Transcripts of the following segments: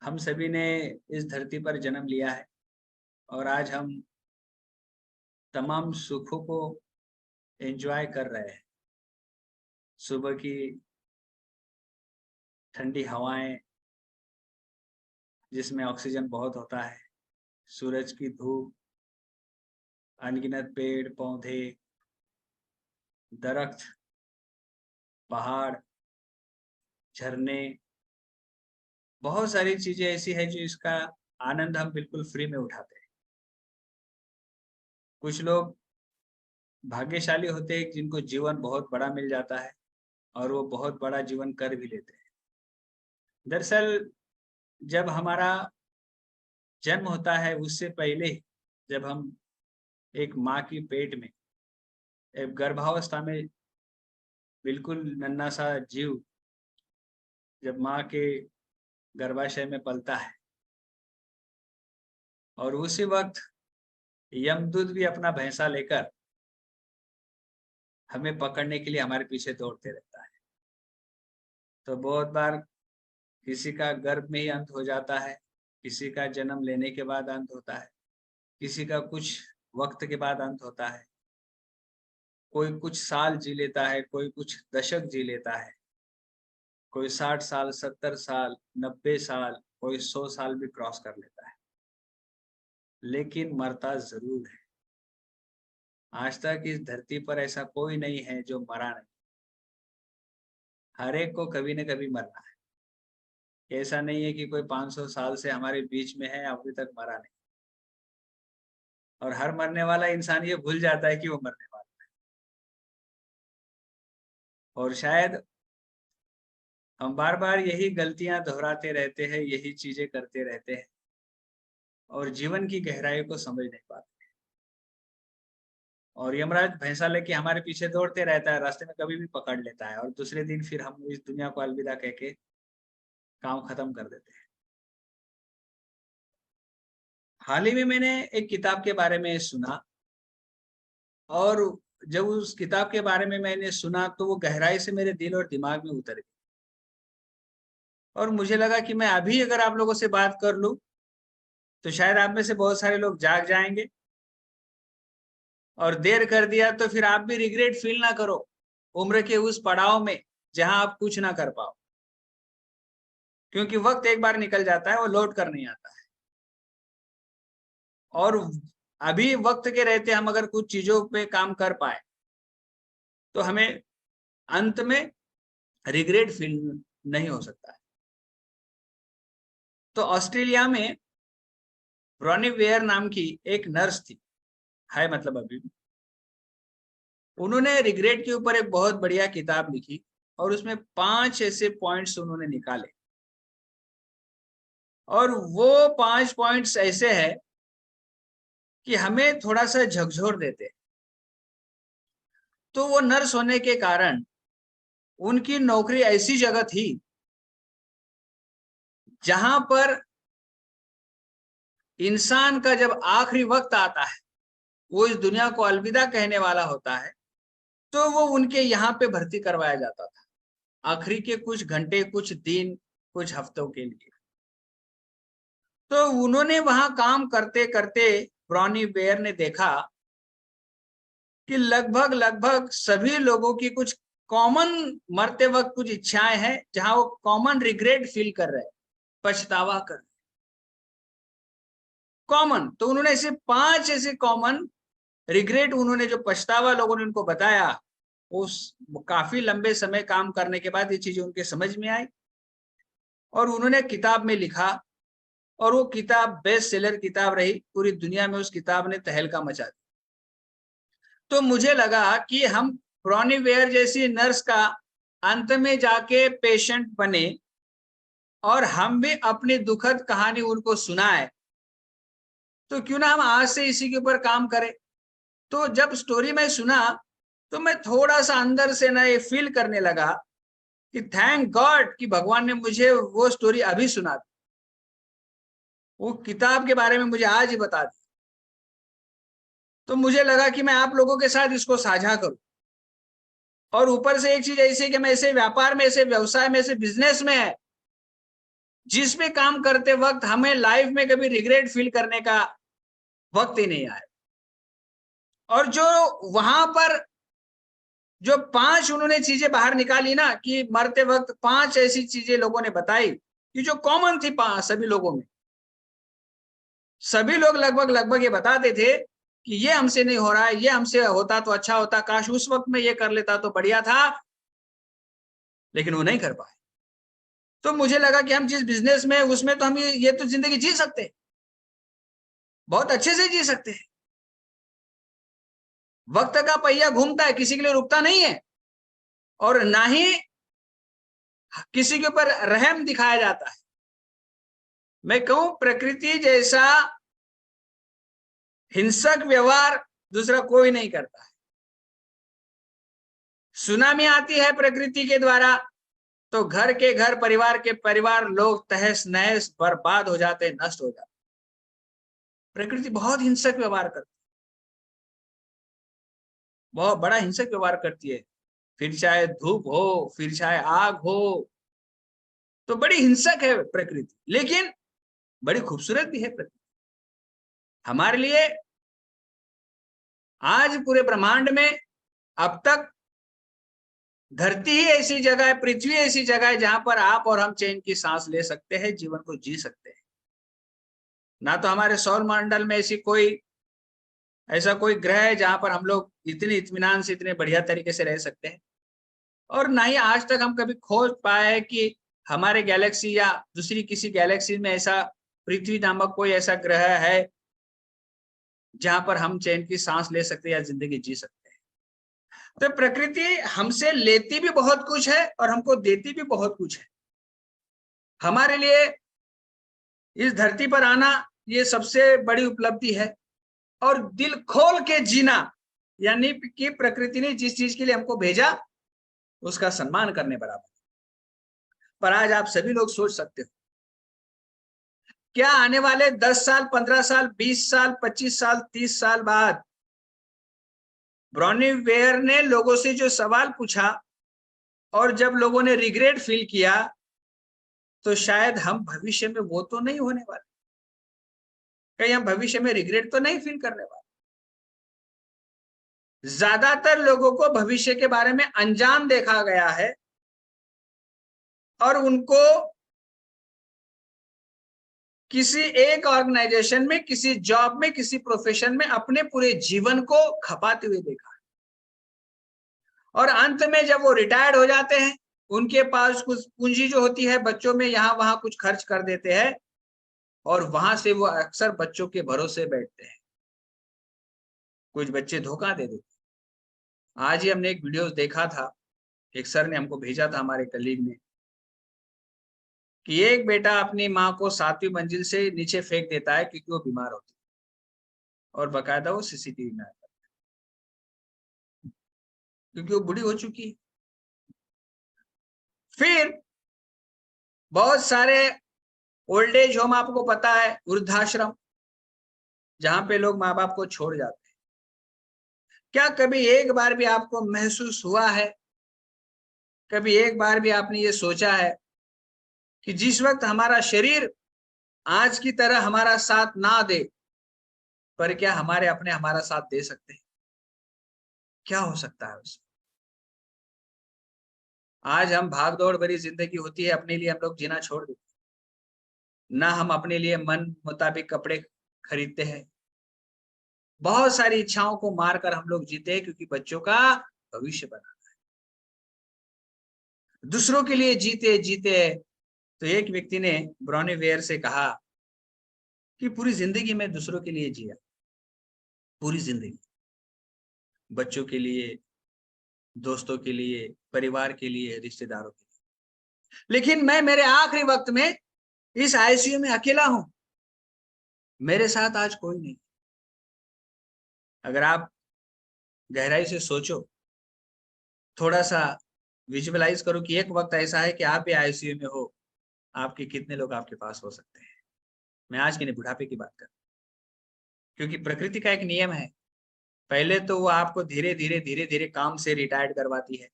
हम सभी ने इस धरती पर जन्म लिया है और आज हम तमाम सुखों को एंजॉय कर रहे हैं। सुबह की ठंडी हवाएं जिसमें ऑक्सीजन बहुत होता है, सूरज की धूप, अनगिनत पेड़ पौधे, दरख्त, पहाड़, झरने, बहुत सारी चीजें ऐसी है जो इसका आनंद हम बिल्कुल फ्री में उठाते हैं। कुछ लोग भाग्यशाली होते हैं जिनको जीवन बहुत बड़ा मिल जाता है और वो बहुत बड़ा जीवन कर भी लेते हैं। दरअसल जब हमारा जन्म होता है उससे पहले जब हम एक माँ की पेट में, एक गर्भावस्था में बिल्कुल नन्हा सा जीव जब माँ के गर्भाशय में पलता है और उसी वक्त यमदूत भी अपना भैंसा लेकर हमें पकड़ने के लिए हमारे पीछे दौड़ते रहता है। तो बहुत बार किसी का गर्भ में ही अंत हो जाता है, किसी का जन्म लेने के बाद अंत होता है, किसी का कुछ वक्त के बाद अंत होता है, कोई कुछ साल जी लेता है, कोई कुछ दशक जी लेता है, कोई 60 साल, 70 साल, 90 साल, कोई 100 साल भी क्रॉस कर लेता है, लेकिन मरता जरूर है। आज तक इस धरती पर ऐसा कोई नहीं है जो मरा नहीं। हर एक को कभी न कभी मरना है। ऐसा नहीं है कि कोई 500 साल से हमारे बीच में है अभी तक मरा नहीं। और हर मरने वाला इंसान ये भूल जाता है कि वो मरने वाला है। और शायद हम बार बार यही गलतियां दोहराते रहते हैं, यही चीजें करते रहते हैं और जीवन की गहराई को समझ नहीं पाते। और यमराज भैंसा लेके हमारे पीछे दौड़ते रहता है, रास्ते में कभी भी पकड़ लेता है और दूसरे दिन फिर हम इस दुनिया को अलविदा कह के काम खत्म कर देते हैं। हाल ही में मैंने एक किताब के बारे में सुना और जब उस किताब के बारे में मैंने सुना तो वो गहराई से मेरे दिल और दिमाग में उतर गई और मुझे लगा कि मैं अभी अगर आप लोगों से बात कर लूं तो शायद आप में से बहुत सारे लोग जाग जाएंगे और देर कर दिया तो फिर आप भी रिग्रेट फील ना करो उम्र के उस पड़ाव में जहां आप कुछ ना कर पाओ, क्योंकि वक्त एक बार निकल जाता है, वो लौट कर नहीं आता है। और अभी वक्त के रहते हम अगर कुछ चीजों पे काम कर पाए तो हमें अंत में रिग्रेट फील नहीं हो सकता है। तो ऑस्ट्रेलिया में ब्रॉनी वेयर नाम की एक नर्स थी, है मतलब अभी भी। उन्होंने रिग्रेट के ऊपर एक बहुत बढ़िया किताब लिखी और उसमें 5 ऐसे पॉइंट्स उन्होंने निकाले और वो 5 पॉइंट्स ऐसे हैं कि हमें थोड़ा सा झकझोर देते। तो वो नर्स होने के कारण उनकी नौकरी ऐसी जगह थी जहां पर इंसान का जब आखिरी वक्त आता है, वो इस दुनिया को अलविदा कहने वाला होता है, तो वो उनके यहाँ पे भर्ती करवाया जाता था आखिरी के कुछ घंटे, कुछ दिन, कुछ हफ्तों के लिए। तो उन्होंने वहां काम करते करते ब्रॉनी वेयर ने देखा कि लगभग लगभग सभी लोगों की कुछ कॉमन मरते वक्त कुछ इच्छाएं हैं जहां वो कॉमन रिग्रेट फील कर रहे हैं, पछतावा कर रहे। कॉमन तो उन्होंने ऐसे 5 ऐसे कॉमन रिग्रेट, उन्होंने जो पछतावा लोगों ने उनको बताया, उस काफी लंबे समय काम करने के बाद ये चीजें उनके समझ में आई और उन्होंने किताब में लिखा और वो किताब बेस्ट सेलर किताब रही। पूरी दुनिया में उस किताब ने तहलका मचा दी। तो मुझे लगा कि हम ब्रॉनी वेयर जैसी नर्स का अंत में जाके पेशेंट बने और हम भी अपनी दुखद कहानी उनको सुनाए, तो क्यों ना हम आज से इसी के ऊपर काम करें। तो जब स्टोरी मैं सुना तो मैं थोड़ा सा अंदर से ना ये फील करने लगा कि थैंक गॉड कि भगवान ने मुझे वो स्टोरी अभी सुना दी, वो किताब के बारे में मुझे आज ही बता दी। तो मुझे लगा कि मैं आप लोगों के साथ इसको साझा करूं। और ऊपर से एक चीज ऐसी कि मैं ऐसे व्यापार में, ऐसे व्यवसाय में, ऐसे बिजनेस में है जिसमें काम करते वक्त हमें लाइफ में कभी रिग्रेट फील करने का वक्त ही नहीं आया। और जो वहां पर जो 5 उन्होंने चीजें बाहर निकाली ना, कि मरते वक्त 5 ऐसी चीजें लोगों ने बताई कि जो कॉमन थी सभी लोगों में। सभी लोग लगभग लगभग ये बताते थे कि ये हमसे नहीं हो रहा है, ये हमसे होता तो अच्छा होता, काश उस वक्त में ये कर लेता तो बढ़िया था, लेकिन वो नहीं कर पाए। तो मुझे लगा कि हम जिस बिजनेस में उसमें तो हम ये तो जिंदगी जी सकते हैं, बहुत अच्छे से जी सकते हैं। वक्त का पहिया घूमता है, किसी के लिए रुकता नहीं है, और ना ही किसी के ऊपर रहम दिखाया जाता है। मैं कहूं, प्रकृति जैसा हिंसक व्यवहार दूसरा कोई नहीं करता है। सुनामी आती है प्रकृति के द्वारा तो घर के घर, परिवार के परिवार, लोग तहस नहस बर्बाद हो जाते, नष्ट हो जाते। प्रकृति बहुत हिंसक व्यवहार करती है, बहुत बड़ा हिंसक व्यवहार करती है। फिर चाहे धूप हो, फिर चाहे आग हो, तो बड़ी हिंसक है प्रकृति, लेकिन बड़ी खूबसूरत भी है प्रकृति हमारे लिए। आज पूरे ब्रह्मांड में अब तक धरती ही ऐसी जगह है, पृथ्वी ऐसी जगह है जहां पर आप और हम चैन की सांस ले सकते हैं, जीवन को जी सकते हैं। ना तो हमारे सौर मंडल में ऐसा कोई ग्रह है जहां पर हम लोग इतने इत्मीनान से, इतने बढ़िया तरीके से रह सकते हैं, और ना ही आज तक हम कभी खोज पाए कि हमारे गैलेक्सी या दूसरी किसी गैलेक्सी में ऐसा पृथ्वी नामक कोई ऐसा ग्रह है जहां पर हम चैन की सांस ले सकते हैं या जिंदगी जी सकते हैं। तो प्रकृति हमसे लेती भी बहुत कुछ है और हमको देती भी बहुत कुछ है। हमारे लिए इस धरती पर आना ये सबसे बड़ी उपलब्धि है, और दिल खोल के जीना, यानी कि प्रकृति ने जिस चीज के लिए हमको भेजा उसका सम्मान करने बराबर। पर आज आप सभी लोग सोच सकते हो, क्या आने वाले 10 साल, 15 साल, 20 साल, 25 साल, 30 साल बाद ब्रॉनिवेयर ने लोगों से जो सवाल पूछा और जब लोगों ने रिग्रेट फील किया, तो शायद हम भविष्य में वो तो नहीं होने वाले, कहीं हम भविष्य में रिग्रेट तो नहीं फील करने वाले। ज्यादातर लोगों को भविष्य के बारे में अनजान देखा गया है, और उनको किसी एक ऑर्गेनाइजेशन में, किसी जॉब में, किसी प्रोफेशन में अपने पूरे जीवन को खपाते हुए देखा है। और अंत में जब वो रिटायर्ड हो जाते हैं, उनके पास कुछ पूंजी जो होती है, बच्चों में यहां वहां कुछ खर्च कर देते हैं, और वहां से वो अक्सर बच्चों के भरोसे बैठते हैं। कुछ बच्चे धोखा दे देते। आज ही हमने एक वीडियो देखा था, एक सर ने हमको भेजा था, हमारे कलीग ने, कि एक बेटा अपनी माँ को 7वीं मंजिल से नीचे फेंक देता है क्योंकि वो बीमार होती है, और बकायदा वो सीसीटीवी में आता है, क्योंकि वो बूढ़ी हो चुकी है। फिर बहुत सारे ओल्ड एज होम, आपको पता है, वृद्धाश्रम, जहां पे लोग माँ बाप को छोड़ जाते हैं। क्या कभी एक बार भी आपको महसूस हुआ है, कभी एक बार भी आपने ये सोचा है कि जिस वक्त हमारा शरीर आज की तरह हमारा साथ ना दे, पर क्या हमारे अपने हमारा साथ दे सकते हैं? क्या हो सकता है उसमें? आज हम भाग दौड़ भरी जिंदगी होती है, अपने लिए हम लोग जीना छोड़ देते हैं। ना हम अपने लिए मन मुताबिक कपड़े खरीदते हैं, बहुत सारी इच्छाओं को मारकर हम लोग जीते हैं, क्योंकि बच्चों का भविष्य बनाना है, दूसरों के लिए जीते जीते। तो एक व्यक्ति ने ब्रॉनिवेयर से कहा कि पूरी जिंदगी में दूसरों के लिए जिया, पूरी जिंदगी, बच्चों के लिए, दोस्तों के लिए, परिवार के लिए, रिश्तेदारों के लिए, लेकिन मैं मेरे आखिरी वक्त में इस आईसीयू में अकेला हूं, मेरे साथ आज कोई नहीं। अगर आप गहराई से सोचो, थोड़ा सा विजुअलाइज करो कि एक वक्त ऐसा है कि आप भी आईसीयू में हो, आपके कितने लोग आपके पास हो सकते हैं। मैं आज के नहीं, बुढ़ापे की बात कर, क्योंकि प्रकृति का एक नियम है, पहले तो वो आपको धीरे धीरे धीरे धीरे काम से रिटायर्ड करवाती है,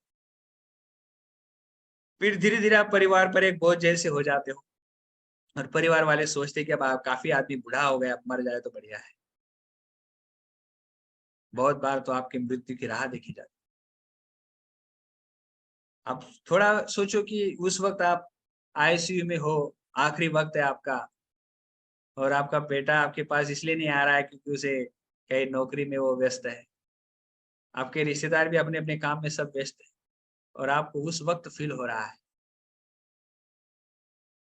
फिर धीरे धीरे आप परिवार पर एक बोझ जैसे हो जाते हो, और परिवार वाले सोचते कि अब काफी आदमी बूढ़ा हो गया, अब मर जाए तो बढ़िया है। बहुत बार तो आपकी मृत्यु की राह देखी जाती। अब थोड़ा सोचो कि उस वक्त आप आईसीयू में हो, आखिरी वक्त है आपका, और आपका बेटा आपके पास इसलिए नहीं आ रहा है क्योंकि उसे कहीं नौकरी में वो व्यस्त है, आपके रिश्तेदार भी अपने अपने काम में सब व्यस्त है, और आपको उस वक्त फील हो रहा है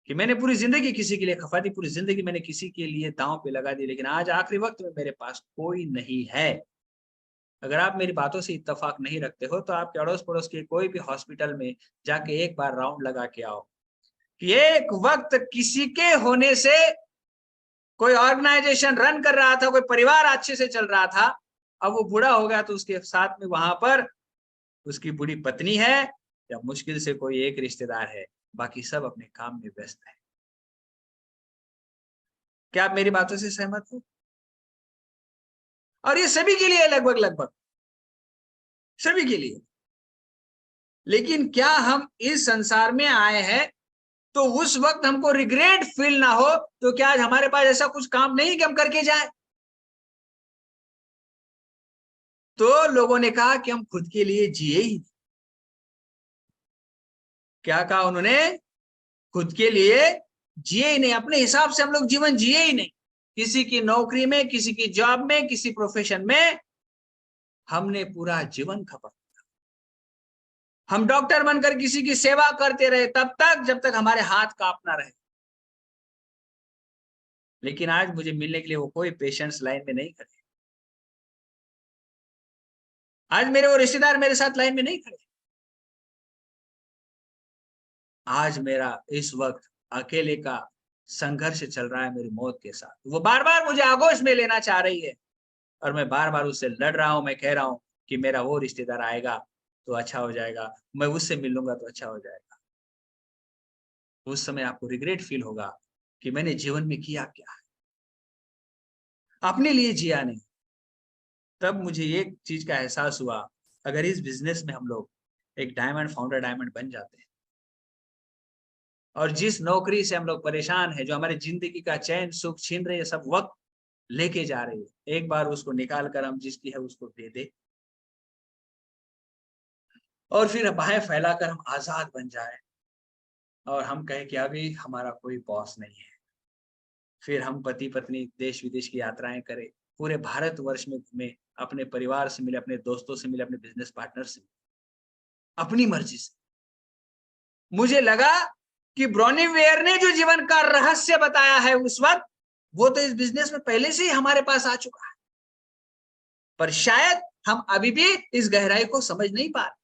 कि मैंने पूरी जिंदगी किसी के लिए खपा दी, पूरी जिंदगी मैंने किसी के लिए दांव पे लगा दी, लेकिन आज आखिरी वक्त में मेरे पास कोई नहीं है। अगर आप मेरी बातों से इत्तेफाक नहीं रखते हो तो आपके अड़ोस पड़ोस के कोई भी हॉस्पिटल में जाके एक बार राउंड लगा के आओ कि एक वक्त किसी के होने से कोई ऑर्गेनाइजेशन रन कर रहा था, कोई परिवार अच्छे से चल रहा था, अब वो बूढ़ा हो गया तो उसके साथ में वहां पर उसकी बूढ़ी पत्नी है या मुश्किल से कोई एक रिश्तेदार है, बाकी सब अपने काम में व्यस्त है। क्या आप मेरी बातों से सहमत हो? और ये सभी के लिए, लगभग लगभग सभी के लिए। लेकिन क्या हम इस संसार में आए हैं तो उस वक्त हमको रिग्रेट फील ना हो, तो क्या आज हमारे पास ऐसा कुछ काम नहीं कि हम करके जाए? तो लोगों ने कहा कि हम खुद के लिए जिए ही नहीं। क्या कहा उन्होंने? खुद के लिए जिए ही नहीं, अपने हिसाब से हम लोग जीवन जिए ही नहीं। किसी की नौकरी में, किसी की जॉब में, किसी प्रोफेशन में हमने पूरा जीवन खपा। हम डॉक्टर बनकर किसी की सेवा करते रहे तब तक जब तक हमारे हाथ कांपना रहे। लेकिन आज मुझे मिलने के लिए वो कोई पेशेंट्स लाइन में नहीं खड़े। आज मेरे वो रिश्तेदार मेरे साथ लाइन में नहीं खड़े। आज मेरा इस वक्त अकेले का संघर्ष चल रहा है मेरी मौत के साथ। वो बार बार मुझे आगोश में लेना चाह रही है और मैं बार बार उससे लड़ रहा हूं। मैं कह रहा हूं कि मेरा वो रिश्तेदार आएगा तो अच्छा हो जाएगा, मैं उससे मिल लूंगा तो अच्छा हो जाएगा। उस समय आपको रिग्रेट फील होगा कि मैंने जीवन में किया क्या है, अपने लिए जिया नहीं। तब मुझे एक चीज का एहसास हुआ, अगर इस बिजनेस में हम लोग एक डायमंड फाउंडर डायमंड बन जाते हैं, और जिस नौकरी से हम लोग परेशान है, जो हमारी जिंदगी का चैन सुख छीन रही है, सब वक्त लेके जा रही है, एक बार उसको निकाल कर हम जिसकी है उसको दे दे और फिर बाहें फैलाकर हम आजाद बन जाए और हम कहें कि अभी हमारा कोई बॉस नहीं है। फिर हम पति पत्नी देश विदेश की यात्राएं करें, पूरे भारतवर्ष में घूमे, अपने परिवार से मिले, अपने दोस्तों से मिले, अपने बिजनेस पार्टनर से मिले, अपनी मर्जी से। मुझे लगा कि ब्रॉनी वेयर ने जो जीवन का रहस्य बताया है उस वक्त, वो तो इस बिजनेस में पहले से ही हमारे पास आ चुका है, पर शायद हम अभी भी इस गहराई को समझ नहीं पा रहे।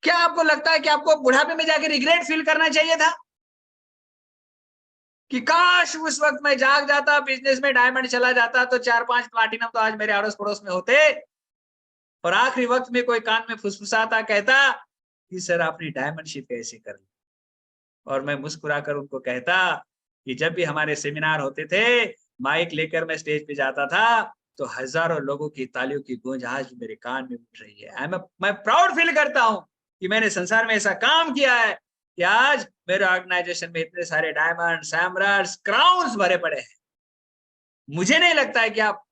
क्या आपको लगता है कि आपको बुढ़ापे में जाके रिग्रेट फील करना चाहिए था कि काश उस वक्त मैं जाग जाता, बिजनेस में डायमंड चला जाता, तो 4-5 प्लाटिनम तो आज मेरे अड़ोस पड़ोस में होते, और आखिरी वक्त में कोई कान में फुसफुसाता, कहता कि सर आपने डायमंड शिप कैसे कर ली, और मैं मुस्कुराकर उनको कहता कि जब भी हमारे सेमिनार होते थे, माइक लेकर मैं स्टेज पे जाता था तो हजारों लोगों की तालियों की गूंज आज भी मेरे कान में उठ रही है। मैं प्राउड फील करता हूं कि मैंने संसार में ऐसा काम किया है कि आज मेरे ऑर्गेनाइजेशन में इतने सारे डायमंड, एमराल्ड्स, क्राउन्स भरे पड़े हैं। मुझे नहीं लगता है कि आप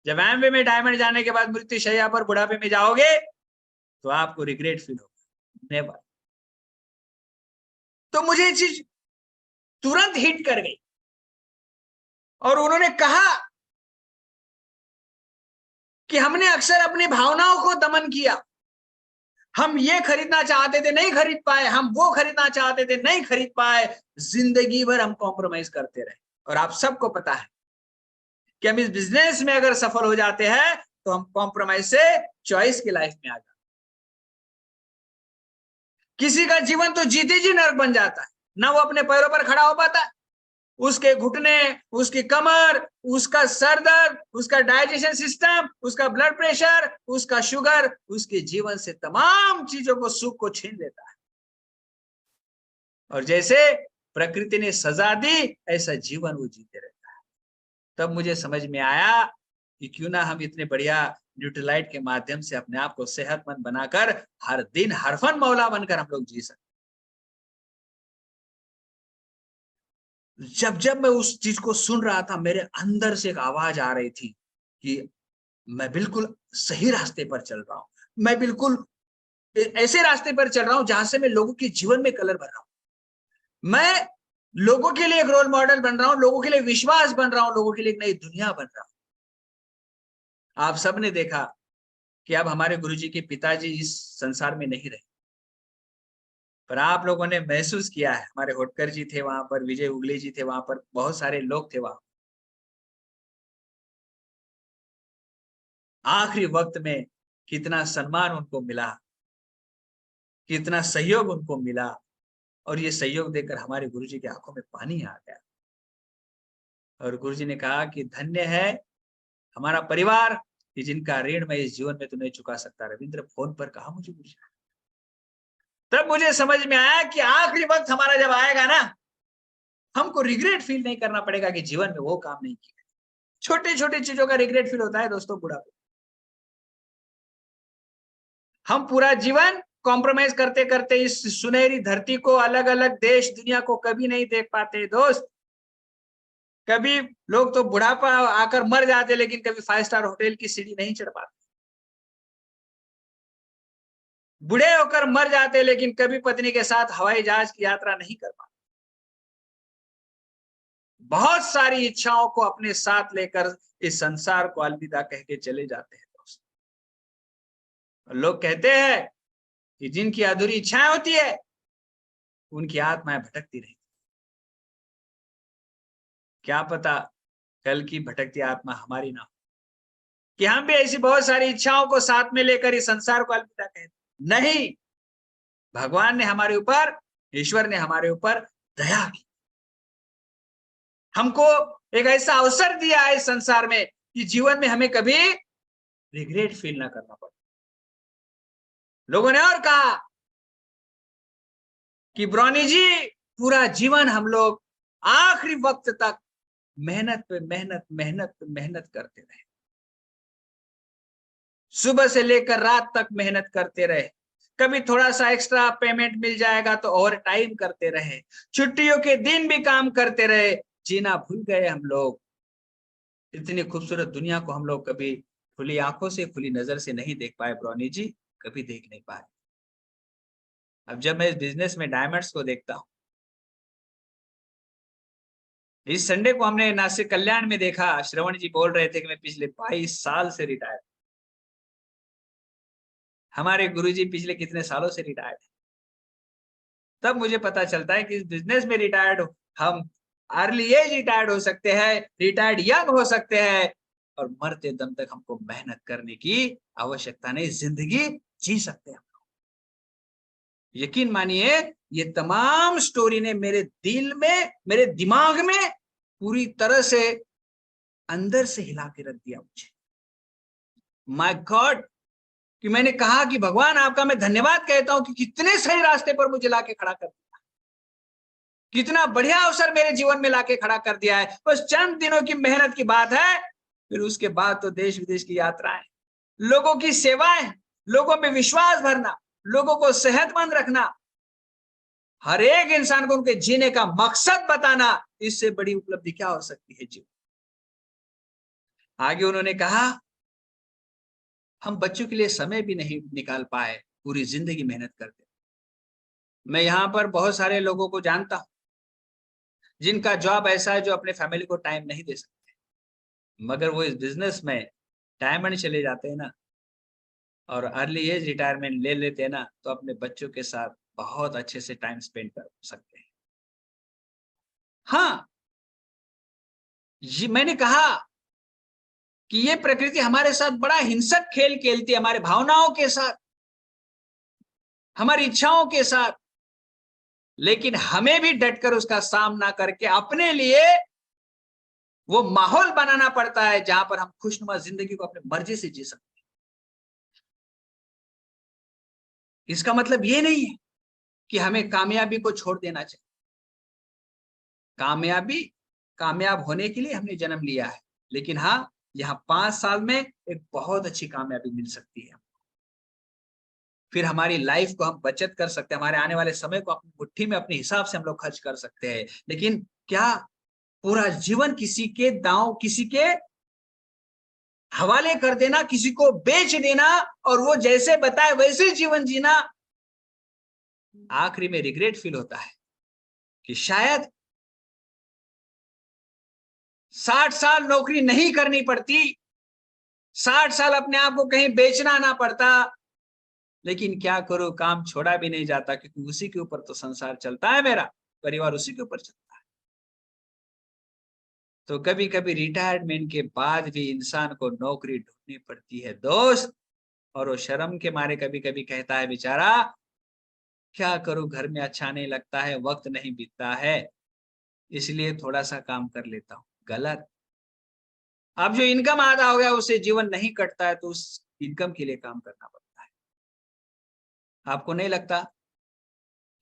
जब एमवे में डायमंड जाने के बाद मृत्यु शैया पर बुढ़ापे में जाओगे तो आपको रिग्रेट फील होगा, नेवर। तो मुझे ये चीज तुरंत हिट कर गई और उन्होंने कहा कि हमने अक्सर अपनी भावनाओं को दमन किया। हम ये खरीदना चाहते थे, नहीं खरीद पाए, हम वो खरीदना चाहते थे, नहीं खरीद पाए, जिंदगी भर हम कॉम्प्रोमाइज करते रहे। और आप सबको पता है कि हम इस बिजनेस में अगर सफल हो जाते हैं तो हम कॉम्प्रोमाइज से चॉइस की लाइफ में आ जाते। किसी का जीवन तो जीते जी नर्क बन जाता है, ना वो अपने पैरों पर खड़ा हो पाता है, उसके घुटने, उसकी कमर, उसका सर दर्द, उसका डाइजेशन सिस्टम, उसका ब्लड प्रेशर, उसका शुगर, उसके जीवन से तमाम चीजों को, सुख को छीन लेता है। और जैसे प्रकृति ने सजा दी, ऐसा जीवन वो जीते रहता है। तब मुझे समझ में आया कि क्यों ना हम इतने बढ़िया न्यूट्रीलाइट के माध्यम से अपने आप को सेहतमंद बनाकर हर दिन हर फन मौला बनकर हम लोग जी सकते। जब जब मैं उस चीज को सुन रहा था, मेरे अंदर से एक आवाज आ रही थी कि मैं बिल्कुल सही रास्ते पर चल रहा हूं, मैं बिल्कुल ऐसे रास्ते पर चल रहा हूं जहां से मैं लोगों के जीवन में कलर भर रहा हूं, मैं लोगों के लिए एक रोल मॉडल बन रहा हूं, लोगों के लिए विश्वास बन रहा हूं, लोगों के लिए एक नई दुनिया बन रहा हूं। आप सबने देखा कि अब हमारे गुरुजी के पिताजी इस संसार में नहीं रहे, पर आप लोगों ने महसूस किया है, हमारे होटकर जी थे वहां पर, विजय उगले जी थे वहां पर, बहुत सारे लोग थे वहां। आखिरी वक्त में कितना सम्मान उनको मिला, कितना सहयोग उनको मिला, और ये सहयोग देकर हमारे गुरुजी की आंखों में पानी आ गया। और गुरुजी ने कहा कि धन्य है हमारा परिवार कि जिनका ऋण मैं इस जीवन में तो नहीं चुका सकता। रविंद्र फोन पर कहा मुझे गुरुजी। तब मुझे समझ में आया कि आखिरी वक्त हमारा जब आएगा ना, हमको रिग्रेट फील नहीं करना पड़ेगा कि जीवन में वो काम नहीं किया। छोटे छोटे चीजों का रिग्रेट फील होता है दोस्तों बुढ़ापे। हम पूरा जीवन कॉम्प्रोमाइज करते करते इस सुनहरी धरती को, अलग अलग देश दुनिया को कभी नहीं देख पाते दोस्त। कभी लोग तो बुढ़ापा आकर मर जाते, लेकिन कभी 5 स्टार होटल की सीढ़ी नहीं चढ़ पाते। बूढ़े होकर मर जाते, लेकिन कभी पत्नी के साथ हवाई जहाज की यात्रा नहीं कर पाते। बहुत सारी इच्छाओं को अपने साथ लेकर इस संसार को अलविदा कह के चले जाते हैं दोस्त। लोग कहते हैं कि जिनकी अधूरी इच्छाएं होती है उनकी आत्माएं भटकती रहती। क्या पता कल की भटकती आत्मा हमारी ना हो, कि हम भी ऐसी बहुत सारी इच्छाओं को साथ में लेकर इस संसार को अलविदा कहते। नहीं, भगवान ने हमारे ऊपर, ईश्वर ने हमारे ऊपर दया की, हमको एक ऐसा अवसर दिया है इस संसार में कि जीवन में हमें कभी रिग्रेट फील ना करना पड़े। लोगों ने और कहा कि ब्रॉनी जी पूरा जीवन हम लोग आखिरी वक्त तक मेहनत पे मेहनत मेहनत पे मेहनत करते रहे, सुबह से लेकर रात तक मेहनत करते रहे, कभी थोड़ा सा एक्स्ट्रा पेमेंट मिल जाएगा तो ओवर टाइम करते रहे, छुट्टियों के दिन भी काम करते रहे, जीना भूल गए हम लोग। इतनी खूबसूरत दुनिया को हम लोग कभी खुली आंखों से, खुली नजर से नहीं देख पाए ब्रॉनी जी, कभी देख नहीं पाए। अब जब मैं इस बिजनेस में डायमंड्स को देखता हूँ, इस संडे को हमने नासिक कल्याण में देखा, श्रवण जी बोल रहे थे कि मैं पिछले 22 साल से रिटायर। हमारे गुरुजी पिछले कितने सालों से रिटायर्ड है। तब मुझे पता चलता है कि इस बिजनेस में रिटायर्ड हम अर्ली एज रिटायर्ड हो सकते हैं, रिटायर्ड यंग हो सकते हैं, और मरते दम तक हमको मेहनत करने की आवश्यकता नहीं, जिंदगी जी सकते हैं। यकीन मानिए, ये तमाम स्टोरी ने मेरे दिल में, मेरे दिमाग में पूरी तरह से अंदर से हिला के रख दिया मुझे। माय गॉड, कि मैंने कहा कि भगवान आपका मैं धन्यवाद कहता हूं कि कितने सही रास्ते पर मुझे लाके खड़ा कर दिया, कितना बढ़िया अवसर मेरे जीवन में लाके खड़ा कर दिया है। बस चंद दिनों की मेहनत की बात है, फिर उसके बाद तो देश विदेश की यात्राएं, लोगों की सेवाएं, लोगों में विश्वास भरना, लोगों को सेहतमंद रखना, हर एक इंसान को उनके जीने का मकसद बताना, इससे बड़ी उपलब्धि क्या हो सकती है जीवन। आगे उन्होंने कहा हम बच्चों के लिए समय भी नहीं निकाल पाए, पूरी जिंदगी मेहनत करते। मैं यहाँ पर बहुत सारे लोगों को जानता हूं जिनका जॉब ऐसा है जो अपने फैमिली को टाइम नहीं दे सकते, मगर वो इस बिजनेस में डायमंड चले जाते हैं ना, और अर्ली एज रिटायरमेंट ले लेते हैं ना, तो अपने बच्चों के साथ बहुत अच्छे से टाइम स्पेंड कर सकते हैं। हाँ, ये मैंने कहा कि ये प्रकृति हमारे साथ बड़ा हिंसक खेल खेलती है, हमारे भावनाओं के साथ, हमारी इच्छाओं के साथ, लेकिन हमें भी डटकर उसका सामना करके अपने लिए वो माहौल बनाना पड़ता है जहां पर हम खुशनुमा जिंदगी को अपने मर्जी से जी सकते हैं। इसका मतलब ये नहीं है कि हमें कामयाबी को छोड़ देना चाहिए। कामयाबी, कामयाब होने के लिए हमने जन्म लिया है, लेकिन हाँ, यहाँ 5 साल में एक बहुत अच्छी कामयाबी मिल सकती है। फिर हमारी लाइफ को हम बचत कर सकते हैं, हमारे आने वाले समय को अपनी मुट्ठी में अपने हिसाब से हम लोग खर्च कर सकते हैं, लेकिन क्या पूरा जीवन किसी के दांव, किसी के हवाले कर देना, किसी को बेच देना और वो जैसे बताए वैसे जीवन जीना? आखिरी में रिग्रेट फील होता है कि शायद 60 साल नौकरी नहीं करनी पड़ती, 60 साल अपने आप को कहीं बेचना ना पड़ता, लेकिन क्या करूं, काम छोड़ा भी नहीं जाता, क्योंकि उसी के ऊपर तो संसार चलता है, मेरा परिवार उसी के ऊपर चलता है। तो कभी कभी रिटायरमेंट के बाद भी इंसान को नौकरी ढूंढनी पड़ती है दोस्त, और वो शर्म के मारे कभी कभी कहता है, बेचारा क्या करूं, घर में अच्छा नहीं लगता है, वक्त नहीं बीतता है, इसलिए थोड़ा सा काम कर लेता हूं। गलत। अब जो इनकम आधा हो गया उससे जीवन नहीं कटता है, तो उस इनकम के लिए काम करना पड़ता है। आपको नहीं लगता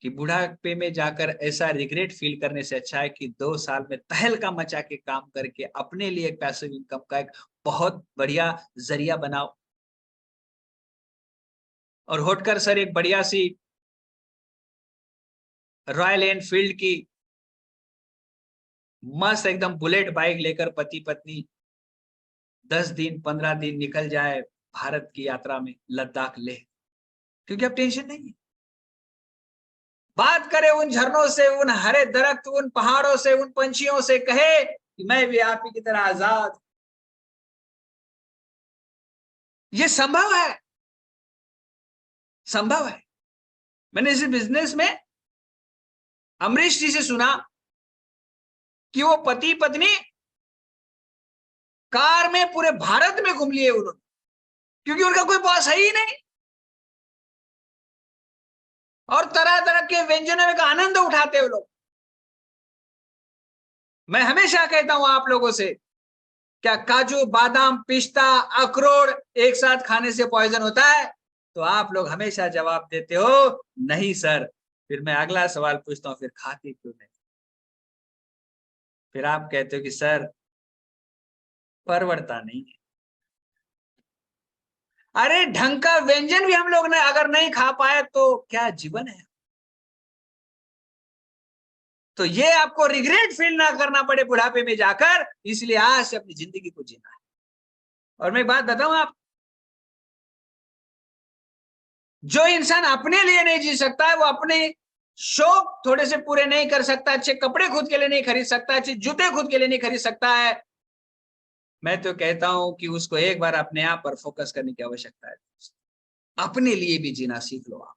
कि बुढ़ापे में जाकर ऐसा रिग्रेट फील करने से अच्छा है कि 2 साल में तहलका मचा के काम करके अपने लिए एक पैसिव इनकम का एक बहुत बढ़िया जरिया बनाओ, और होटकर सर एक बढ़िया सी रॉयल एनफील्ड की मस्त एकदम बुलेट बाइक लेकर पति पत्नी 10 दिन 15 दिन निकल जाए भारत की यात्रा में, लद्दाख ले, क्योंकि अब टेंशन नहीं है। बात करे उन झरनों से, उन हरे दरख्त, उन पहाड़ों से, उन पंछियों से, कहे कि मैं भी आप ही की तरह आजाद। ये संभव है, संभव है। मैंने इस बिजनेस में अमरीश जी से सुना कि वो पति पत्नी कार में पूरे भारत में घूम लिए उन्होंने, क्योंकि उनका कोई बॉस है ही नहीं, और तरह तरह के व्यंजनों का आनंद उठाते हैं लोग। मैं हमेशा कहता हूं आप लोगों से, क्या काजू बादाम पिस्ता अखरोट एक साथ खाने से पॉइजन होता है? तो आप लोग हमेशा जवाब देते हो नहीं सर। फिर मैं अगला सवाल पूछता हूं, फिर खाते क्यों नहीं? फिर आप कहते हो कि सर परवड़ता नहीं है। अरे ढंग का व्यंजन भी हम लोग ने अगर नहीं खा पाए तो क्या जीवन है? तो ये आपको रिग्रेट फील ना करना पड़े बुढ़ापे में जाकर, इसलिए आज से अपनी जिंदगी को जीना है। और मैं बात बताऊं आप, जो इंसान अपने लिए नहीं जी सकता है, वो अपने शौक थोड़े से पूरे नहीं कर सकता, अच्छे कपड़े खुद के लिए नहीं खरीद सकता, अच्छे जूते खुद के लिए नहीं खरीद सकता है, मैं तो कहता हूं कि उसको एक बार अपने आप पर फोकस करने की आवश्यकता है। अपने लिए भी जीना सीख लो आप।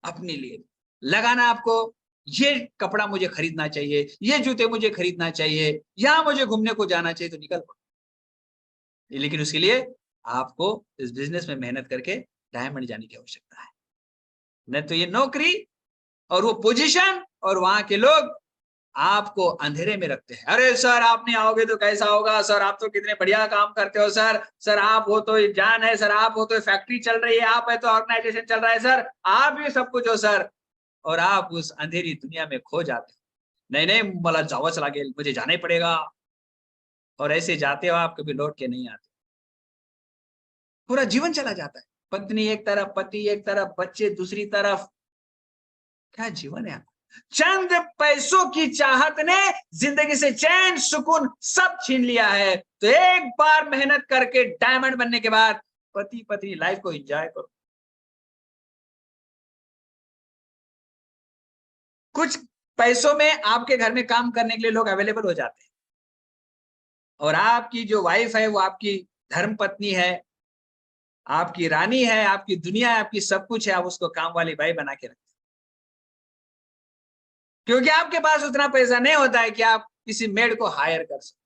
अपने लिए लगाना आपको, ये कपड़ा मुझे खरीदना चाहिए, ये जूते मुझे खरीदना चाहिए, यहां मुझे घूमने को जाना चाहिए, तो निकल पड़ो। लेकिन उसके लिए आपको इस बिजनेस में मेहनत करके डायमंड जाने की आवश्यकता है। नहीं तो ये नौकरी और वो पोजीशन और वहां के लोग आपको अंधेरे में रखते हैं। अरे सर आप नहीं आओगे तो कैसा होगा, सर आप तो कितने बढ़िया काम करते हो, सर सर आप हो तो जान है, सर आप हो तो फैक्ट्री चल रही है, आप है तो ऑर्गेनाइजेशन चल रहा है, सर आप भी सब कुछ हो सर। और आप उस अंधेरी दुनिया में खो जाते हो। नहीं नहीं मला जावच लागेल, मुझे जाना ही पड़ेगा, और ऐसे जाते हो आप, कभी लौट के नहीं आते, पूरा जीवन चला जाता है। पत्नी एक तरफ, पति एक तरफ, बच्चे दूसरी तरफ, क्या जीवन है? चंद पैसों की चाहत ने जिंदगी से चैन सुकून सब छीन लिया है। तो एक बार मेहनत करके डायमंड बनने के बाद पति पत्नी लाइफ को एंजॉय करो। कुछ पैसों में आपके घर में काम करने के लिए लोग अवेलेबल हो जाते हैं, और आपकी जो वाइफ है वो आपकी धर्म पत्नी है, आपकी रानी है, आपकी दुनिया है, आपकी सब कुछ है, आप उसको काम वाली बाई बना के रखते, क्योंकि आपके पास उतना पैसा नहीं होता है कि आप किसी मेड को हायर कर सको।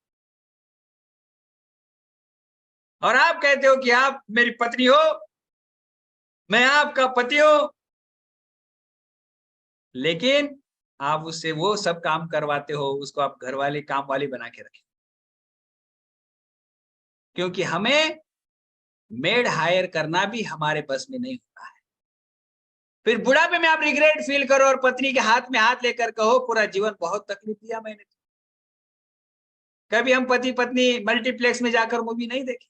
और आप कहते हो कि आप मेरी पत्नी हो, मैं आपका पति हूं, लेकिन आप उससे वो सब काम करवाते हो, उसको आप घर वाली काम वाली बना के रखे, क्योंकि हमें मेड हायर करना भी हमारे बस में नहीं होता है। फिर बुढ़ापे में आप रिग्रेट फील करो और पत्नी के हाथ में हाथ लेकर कहो पूरा जीवन बहुत तकलीफ दिया मैंने। कभी हम पति पत्नी मल्टीप्लेक्स में जाकर मूवी नहीं देखे,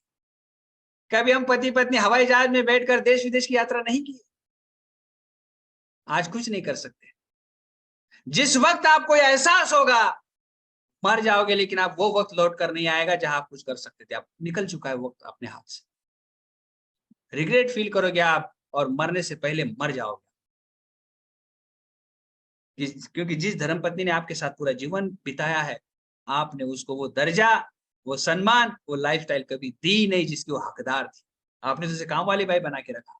कभी हम पति पत्नी हवाई जहाज में बैठकर देश विदेश की यात्रा नहीं की। आज कुछ नहीं कर सकते। जिस वक्त आपको एहसास होगा मर जाओगे, लेकिन आप वो वक्त लौट कर नहीं आएगा जहां आप कुछ कर सकते थे। आप निकल चुका है वक्त अपने हाथ से। रिग्रेट फील करोगे आप और मरने से पहले मर जाओगे। क्योंकि जिस धर्मपत्नी ने आपके साथ पूरा जीवन बिताया है, आपने उसको वो दर्जा, वो सम्मान, वो लाइफस्टाइल कभी दी नहीं जिसकी वो हकदार थी। आपने तो उसे काम वाली बाई बना के रखा।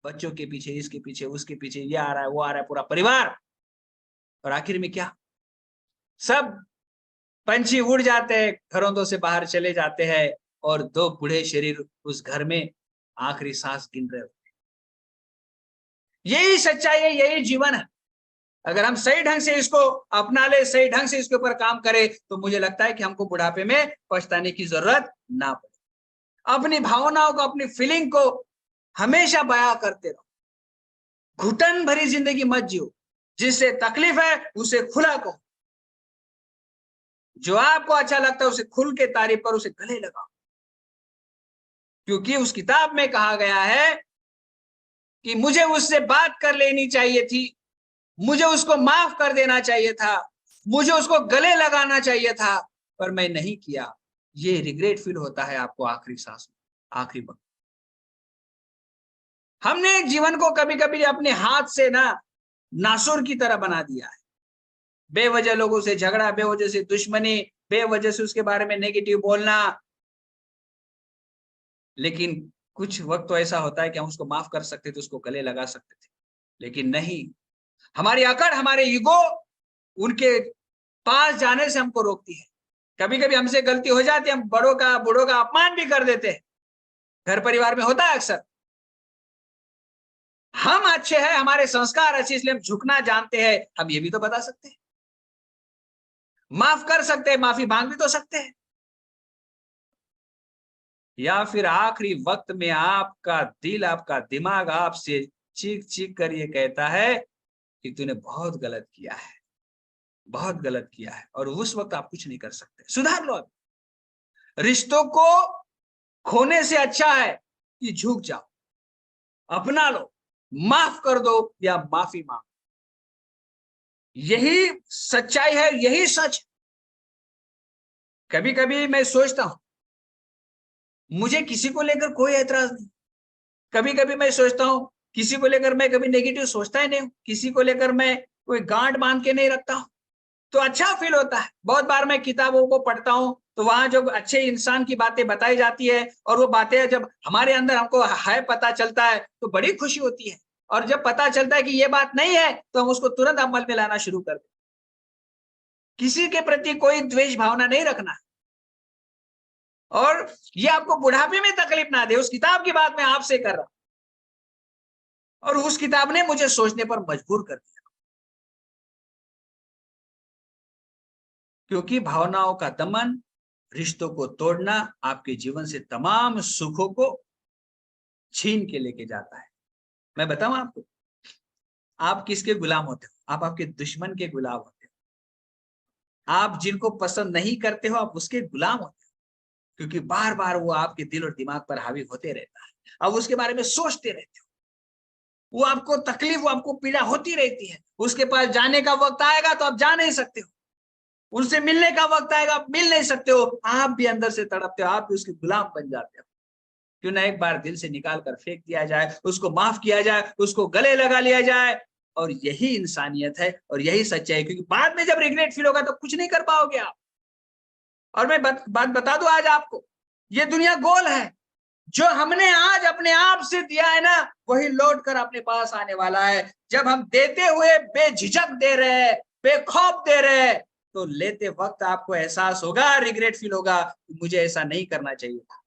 बच्चों के पीछे, इसके पीछे, उसके पीछे, ये आ रहा है, वो आ रहा है, पूरा परिवार। और आखिर में क्या? सब पंछी उड़ जाते हैं, घरों से बाहर चले जाते हैं और 2 बूढ़े शरीर उस घर में आखिरी सांस गिन रहे होते हैं। यही सच्चाई है, यही जीवन है। अगर हम सही ढंग से इसको अपना ले, सही ढंग से इसके ऊपर काम करें, तो मुझे लगता है कि हमको बुढ़ापे में पछताने की जरूरत ना पड़े। अपनी भावनाओं को, अपनी फीलिंग को हमेशा बयां करते रहो। घुटन भरी जिंदगी मत जियो। जिससे तकलीफ है उसे खुला कहो। जो आपको अच्छा लगता है उसे खुल के तारीफ करो, उसे गले लगाओ। क्योंकि उस किताब में कहा गया है कि मुझे उससे बात कर लेनी चाहिए थी, मुझे उसको माफ कर देना चाहिए था, मुझे उसको गले लगाना चाहिए था, पर मैं नहीं किया। ये रिग्रेट फील होता है आपको आखिरी सांस में, आखिरी वक्त। हमने जीवन को कभी कभी अपने हाथ से ना नासुर की तरह बना दिया है। बेवजह लोगों से झगड़ा, बेवजह से दुश्मनी, बेवजह से उसके बारे में नेगेटिव बोलना। लेकिन कुछ वक्त तो ऐसा होता है कि हम उसको माफ कर सकते थे, उसको गले लगा सकते थे, लेकिन नहीं। हमारी अकड़, हमारे ईगो उनके पास जाने से हमको रोकती है। कभी कभी हमसे गलती हो जाती है, हम बड़ों का, बूढ़ों का अपमान भी कर देते हैं। घर परिवार में होता है अक्सर। हम अच्छे हैं, हमारे संस्कार अच्छे, इसलिए हम झुकना जानते हैं। हम ये भी तो बता सकते हैं, माफ कर सकते हैं, माफी मांग भी तो सकते हैं। या फिर आखिरी वक्त में आपका दिल, आपका दिमाग आपसे चीख चीख कर ये कहता है कि तूने बहुत गलत किया है, बहुत गलत किया है, और उस वक्त आप कुछ नहीं कर सकते। सुधार लो। रिश्तों को खोने से अच्छा है कि झुक जाओ, अपना लो, माफ कर दो या माफी मांगो। यही सच्चाई है, यही सच। कभी कभी मैं सोचता हूं, मुझे किसी को लेकर कोई ऐतराज नहीं। कभी कभी मैं सोचता हूं, किसी को लेकर मैं कभी नेगेटिव सोचता ही नहीं हूं, किसी को लेकर मैं कोई गांठ बांध के नहीं रखता हूं, तो अच्छा फील होता है। बहुत बार मैं किताबों को पढ़ता हूं, तो वहां जो अच्छे इंसान की बातें बताई जाती है, और वो बातें जब हमारे अंदर हमको है पता चलता है, तो बड़ी खुशी होती है। और जब पता चलता है कि ये बात नहीं है, तो हम उसको तुरंत अमल में लाना शुरू कर दें। किसी के प्रति कोई द्वेष भावना नहीं रखना। और ये आपको बुढ़ापे में तकलीफ ना दे, उस किताब की बात मैं आपसे कर रहा हूं, और उस किताब ने मुझे सोचने पर मजबूर कर दिया। क्योंकि भावनाओं का दमन, रिश्तों को तोड़ना आपके जीवन से तमाम सुखों को छीन के लेके जाता है। मैं बताऊं आपको, आप किसके गुलाम होते हो? आप आपके दुश्मन के गुलाम होते हो। आप जिनको पसंद नहीं करते हो, आप उसके गुलाम होते हो। क्योंकि बार बार वो आपके दिल और दिमाग पर हावी होते रहता है। अब उसके बारे में सोचते रहते हो, वो आपको तकलीफ, वो आपको पीड़ा होती रहती है। उसके पास जाने का वक्त आएगा तो आप जा नहीं सकते हो, उनसे मिलने का वक्त आएगा आप मिल नहीं सकते हो। आप भी अंदर से तड़पते हो, आप भी उसके गुलाम बन जाते हो। क्यों ना एक बार दिल से निकाल कर फेंक दिया जाए, उसको माफ किया जाए, उसको गले लगा लिया जाए। और यही इंसानियत है और यही सच्चाई है। क्योंकि बाद में जब रिग्रेट फील होगा तो कुछ नहीं कर पाओगे आप। और मैं बात बता दूं आज आपको, ये दुनिया गोल है। जो हमने आज अपने आप से दिया है ना, वही लौट कर अपने पास आने वाला है। जब हम देते हुए बेझिझक दे रहे हैं, बेखौफ दे रहे हैं, तो लेते वक्त आपको एहसास होगा, रिग्रेट फील होगा, मुझे ऐसा नहीं करना चाहिए था।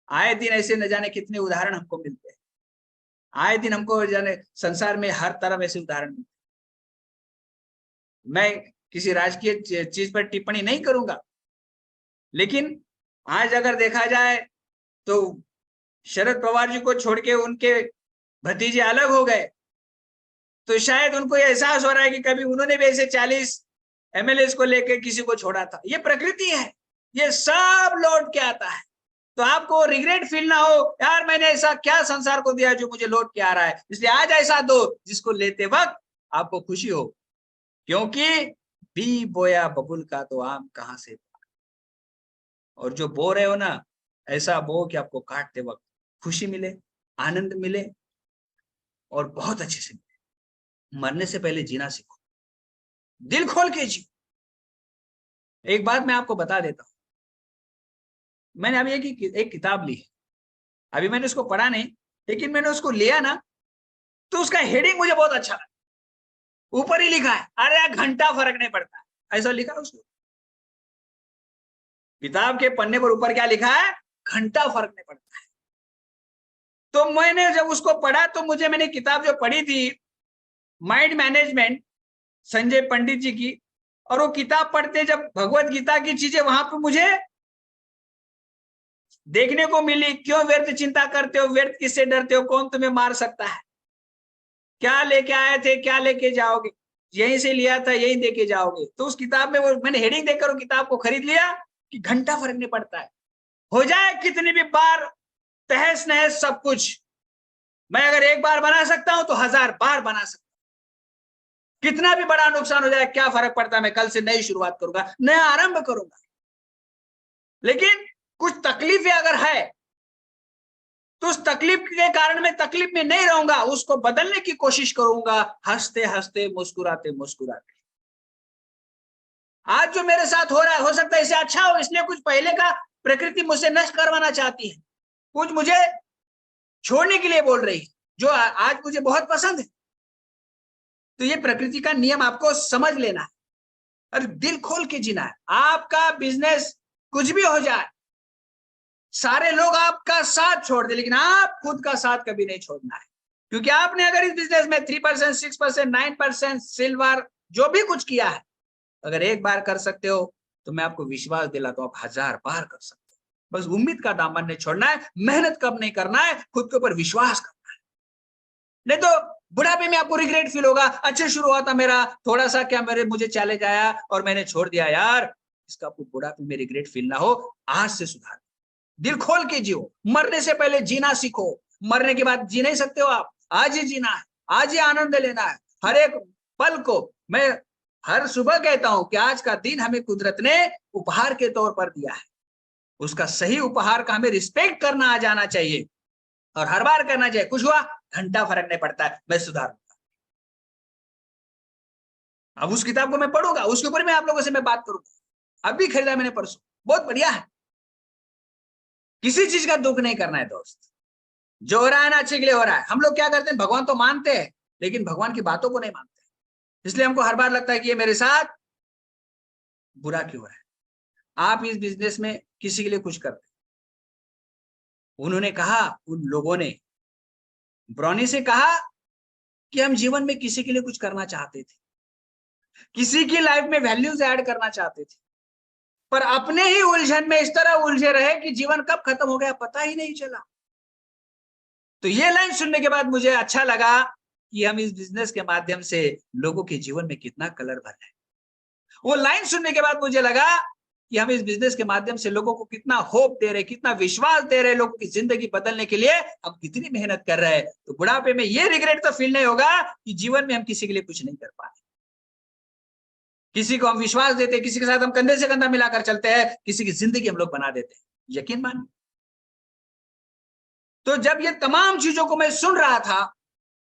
आए दिन ऐसे न जाने कितने उदाहरण हमको मिलते हैं। आए दिन हमको जाने संसार में हर तरफ ऐसे उदाहरण मिलते हैं। मैं किसी राजकीय चीज पर टिप्पणी नहीं करूंगा, लेकिन आज अगर देखा जाए तो शरद पवार जी को छोड़ के उनके भतीजे अलग हो गए, तो शायद उनको एहसास हो रहा है कि कभी उन्होंने भी ऐसे 40 एमएलए को लेकर किसी को छोड़ा था। ये प्रकृति है, ये सब लौट के आता है। तो आपको रिग्रेट फील ना हो, यार मैंने ऐसा क्या संसार को दिया जो मुझे लौट के आ रहा है, इसलिए आज ऐसा दो जिसको लेते वक्त आपको खुशी हो। क्योंकि बी बोया बबुल का तो आम कहाँ से, और जो बो रहे हो ना, ऐसा बो कि आपको काटते वक्त खुशी मिले, आनंद मिले और बहुत अच्छे से मिले। मरने से पहले जीना सीखो, दिल खोल के जियो। एक बात मैं आपको बता देता हूं, मैंने अभी एक किताब ली है, अभी मैंने उसको पढ़ा नहीं, लेकिन मैंने उसको लिया ना, तो उसका हेडिंग मुझे बहुत अच्छा लगा। ऊपर ही लिखा है, अरे घंटा फर्क नहीं पड़ता, ऐसा लिखा है उसको। किताब के पन्ने पर ऊपर क्या लिखा है, घंटा फर्क नहीं पड़ता है। तो मैंने जब उसको पढ़ा तो मैंने किताब जो पढ़ी थी माइंड मैनेजमेंट, संजय पंडित जी की, और वो किताब पढ़ते जब भगवत गीता की चीजें वहां पर मुझे देखने को मिली। क्यों व्यर्थ चिंता करते हो, व्यर्थ किससे डरते हो, कौन तुम्हें मार सकता है, क्या लेके आए थे क्या लेके जाओगे, यहीं से लिया था यहीं देके जाओगे। तो उस किताब में वो मैंने हेडिंग देखकर वो किताब को खरीद लिया कि घंटा फर्क नहीं पड़ता है, हो जाए कितनी भी बार तहस नहस सब कुछ, मैं अगर एक बार बना सकता हूं तो 1000 बार बना सकता हूं। कितना भी बड़ा नुकसान हो जाए क्या फर्क पड़ता है, मैं कल से नई शुरुआत करूंगा, नया आरंभ करूंगा। लेकिन कुछ तकलीफें अगर है तो उस तकलीफ के कारण मैं तकलीफ में नहीं रहूंगा, उसको बदलने की कोशिश करूंगा, हंसते हंसते मुस्कुराते मुस्कुराते। आज जो मेरे साथ हो रहा है हो सकता है इससे अच्छा हो, इसलिए कुछ पहले का प्रकृति मुझसे नष्ट करवाना चाहती है, कुछ मुझे छोड़ने के लिए बोल रही है जो आज मुझे बहुत पसंद है। तो ये प्रकृति का नियम आपको समझ लेना है और दिल खोल के जीना है। आपका बिजनेस कुछ भी हो जाए, सारे लोग आपका साथ छोड़ दे, लेकिन आप खुद का साथ कभी नहीं छोड़ना है। क्योंकि आपने अगर इस बिजनेस में 3%, 6%, 9% सिल्वर जो भी कुछ किया है, अगर एक बार कर सकते हो तो मैं आपको विश्वास दिलाता हूं आप 1000 बार कर सकते हो। बस उम्मीद का दामन नहीं छोड़ना है, मेहनत कब नहीं करना है, खुद के ऊपर विश्वास करना है। नहीं तो बुढ़ापे में आपको रिग्रेट फील होगा, अच्छा शुरू हुआ था मेरा, थोड़ा सा क्या मुझे चैलेंज आया और मैंने छोड़ दिया, यार इसका आपको बुढ़ापे में रिग्रेट फील ना हो, आज से सुधार, दिल खोल के जियो। मरने से पहले जीना सीखो, मरने के बाद जी नहीं सकते हो आप, आज ही जीना है, आज ही आनंद लेना है हर एक पल को। मैं हर सुबह कहता हूं कि आज का दिन हमें कुदरत ने उपहार के तौर पर दिया है, उसका सही उपहार का हमें रिस्पेक्ट करना आ जाना चाहिए और हर बार करना चाहिए। कुछ हुआ घंटा फर्क नहीं पड़ता है, मैं सुधारूंगा। अब उस किताब को मैं पढ़ूंगा, उसके ऊपर मैं आप लोगों से मैं बात करूंगा। अभी खरीदा मैंने परसों, बहुत बढ़िया है। किसी चीज का दुख नहीं करना है दोस्त, जो हो रहा है ना अच्छे के लिए हो रहा है। हम लोग क्या करते हैं, भगवान तो मानते हैं लेकिन भगवान की बातों को नहीं मानते, इसलिए हमको हर बार लगता है कि ये मेरे साथ बुरा क्यों हो रहा है। आप इस बिजनेस में किसी के लिए कुछ करते, उन्होंने कहा, उन लोगों ने ब्रॉनी से कहा कि हम जीवन में किसी के लिए कुछ करना चाहते थे, किसी की लाइफ में वैल्यूज ऐड करना चाहते थे, पर अपने ही उलझन में इस तरह उलझे रहे कि जीवन कब खत्म हो गया पता ही नहीं चला। तो ये लाइन सुनने के बाद मुझे अच्छा लगा कि हम इस बिजनेस के माध्यम से लोगों के जीवन में कितना कलर भर रहे हैं। वो लाइन सुनने के बाद मुझे लगा कि हम इस बिजनेस के माध्यम से लोगों को कितना होप दे रहे, कितना विश्वास दे रहे, लोगों की जिंदगी बदलने के लिए हम कितनी मेहनत कर रहे हैं। तो बुढ़ापे में ये रिग्रेट तो फील नहीं होगा कि जीवन में हम किसी के लिए कुछ नहीं कर पाए, किसी को हम विश्वास देते, किसी के साथ हम कंधे से कंधा मिलाकर चलते हैं, किसी की जिंदगी हम लोग बना देते हैं। यकीन मानिए। तो जब ये तमाम चीजों को मैं सुन रहा था,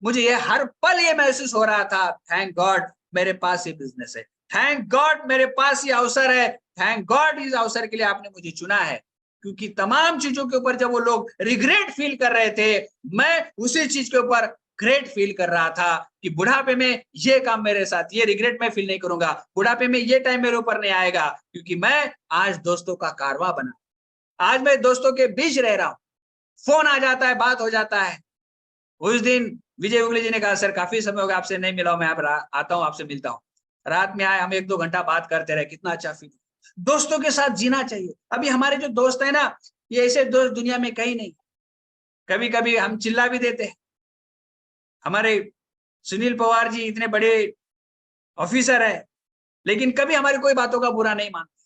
मुझे ये हर पल ये महसूस हो रहा था, थैंक गॉड मेरे पास ये बिजनेस है, थैंक गॉड मेरे पास ये अवसर है, थैंक गॉड इस अवसर के लिए आपने मुझे चुना है। क्योंकि तमाम चीजों के ऊपर जब वो लोग रिग्रेट फील कर रहे थे, मैं उसी चीज के ऊपर ग्रेट फील कर रहा था कि बुढ़ापे में ये काम मेरे साथ, ये रिग्रेट मैं फील नहीं करूंगा, बुढ़ापे में ये टाइम मेरे ऊपर नहीं आएगा, क्योंकि मैं आज दोस्तों का कारवां बना, आज मैं दोस्तों के बीच रह रहा हूं, फोन आ जाता है, बात हो जाता है। उस दिन विजय उगले जी ने कहा, सर काफी समय हो गया आपसे नहीं मिला हूं, मैं आता हूं आपसे मिलता हूं। रात में आए, हम 1-2 घंटा बात करते रहे, कितना अच्छा फील। दोस्तों के साथ जीना चाहिए। अभी हमारे जो दोस्त है ना, ये ऐसे दोस्त दुनिया में कहीं नहीं। कभी कभी हम चिल्ला भी देते हैं। हमारे सुनील पवार जी इतने बड़े ऑफिसर है, लेकिन कभी हमारी कोई बातों का बुरा नहीं मानते।